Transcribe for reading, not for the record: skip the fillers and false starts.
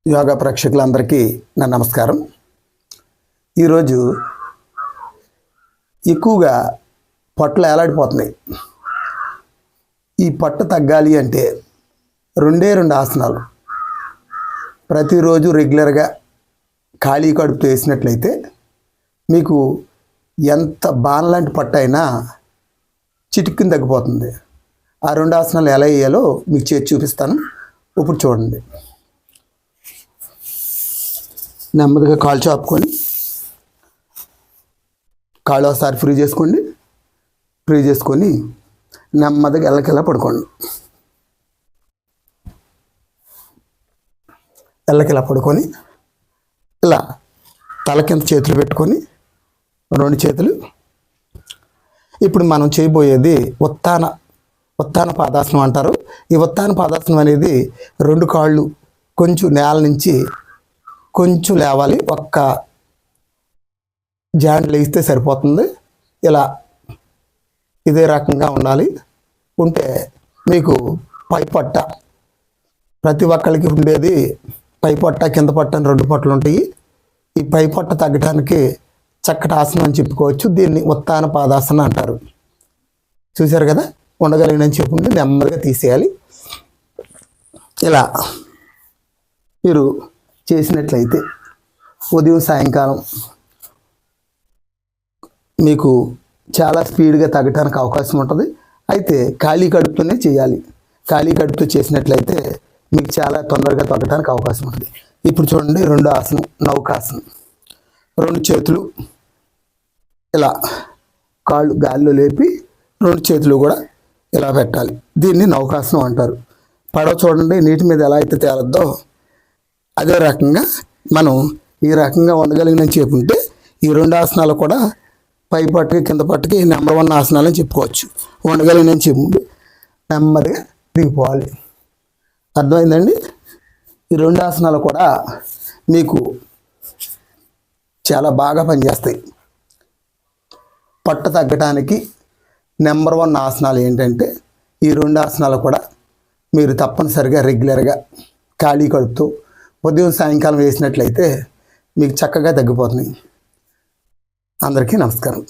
యోగా ప్రేక్షకులందరికీ నా నమస్కారం. ఈరోజు ఎక్కువగా పొట్టలు ఏలాడిపోతున్నాయి. ఈ పొట్ట తగ్గాలి అంటే రెండు ఆసనాలు ప్రతిరోజు రెగ్యులర్గా ఖాళీ కడుపుతో వేసినట్లయితే మీకు ఎంత బాణలాంటి పొట్ట అయినా చిటిక్కుని తగ్గిపోతుంది. ఆ రెండు ఆసనాలు ఎలా వేయాలో మీకు చేసి చూపిస్తాను. ఇప్పుడు చూడండి. నెమ్మదిగా కాళ్ళు చాపుకొని కాళ్ళు ఒకసారి ఫ్రీ చేసుకొని నెమ్మదిగా ఎల్లకెళ్ళ పడుకోండి. ఎల్లకెళ్ళ పడుకొని ఇలా తల కింద చేతులు పెట్టుకొని రెండు చేతులు. ఇప్పుడు మనం చేయబోయేది ఉత్తాన పాదాసనం అంటారు. ఈ ఉత్తాన పాదాసనం అనేది రెండు కాళ్ళు కొంచెం నేల నుంచి కొంచెం లేవాలి. ఒక్క జాయింట్ లేస్తే సరిపోతుంది. ఇలా ఇదే రకంగా ఉండాలి. ఉంటే మీకు పై పొట్ట, ప్రతి ఒక్కరికి ఉండేది పై పొట్ట కింద పొట్ట అని రెండు పొట్టలు ఉంటాయి. ఈ పై పొట్ట తగ్గడానికి చక్కటి ఆసనం అని చెప్పుకోవచ్చు. దీన్ని ఉత్తాన పాదాసనం అంటారు. చూశారు కదా, ఉండగలిగినని చెప్పుకుంటే నెమ్మదిగా తీసేయాలి. ఇలా మీరు చేసినట్లయితే ఉదయం సాయంకాలం మీకు చాలా స్పీడ్గా తగ్గడానికి అవకాశం ఉంటుంది. అయితే ఖాళీ కడుపుతోనే చేయాలి. ఖాళీ కడుపుతో చేసినట్లయితే మీకు చాలా తొందరగా తగ్గడానికి అవకాశం ఉంటుంది. ఇప్పుడు చూడండి, రెండో ఆసనం నౌకాసనం. రెండు చేతులు ఇలా కాళ్ళు గాలిలో లేపి రెండు చేతులు కూడా ఇలా పెట్టాలి. దీన్ని నౌకాసనం అంటారు. పడవ చూడండి నీటి మీద ఎలా అయితే తేలద్దో అదే రకంగా మనం ఈ రకంగా ఉండగలిగినని చెప్పుకుంటే ఈ రెండు ఆసనాలు కూడా పై పట్టుకి కింద పట్టుకి నెంబర్ 1 ఆసనాలని చెప్పుకోవచ్చు. ఉండగలిగినని చెప్పుకుంటే నెమ్మదిగా దిగిపోవాలి. అర్థమైందండి? ఈ రెండు ఆసనాలు కూడా మీకు చాలా బాగా పనిచేస్తాయి. పొట్ట తగ్గడానికి నెంబర్ 1 ఆసనాలు ఏంటంటే ఈ రెండు ఆసనాలు కూడా మీరు తప్పనిసరిగా రెగ్యులర్గా ఖాళీ కడుపుతూ ఉదయం సాయంకాలం వేసినట్లయితే మీకు చక్కగా తగ్గిపోతుంది. అందరికీ నమస్కారం.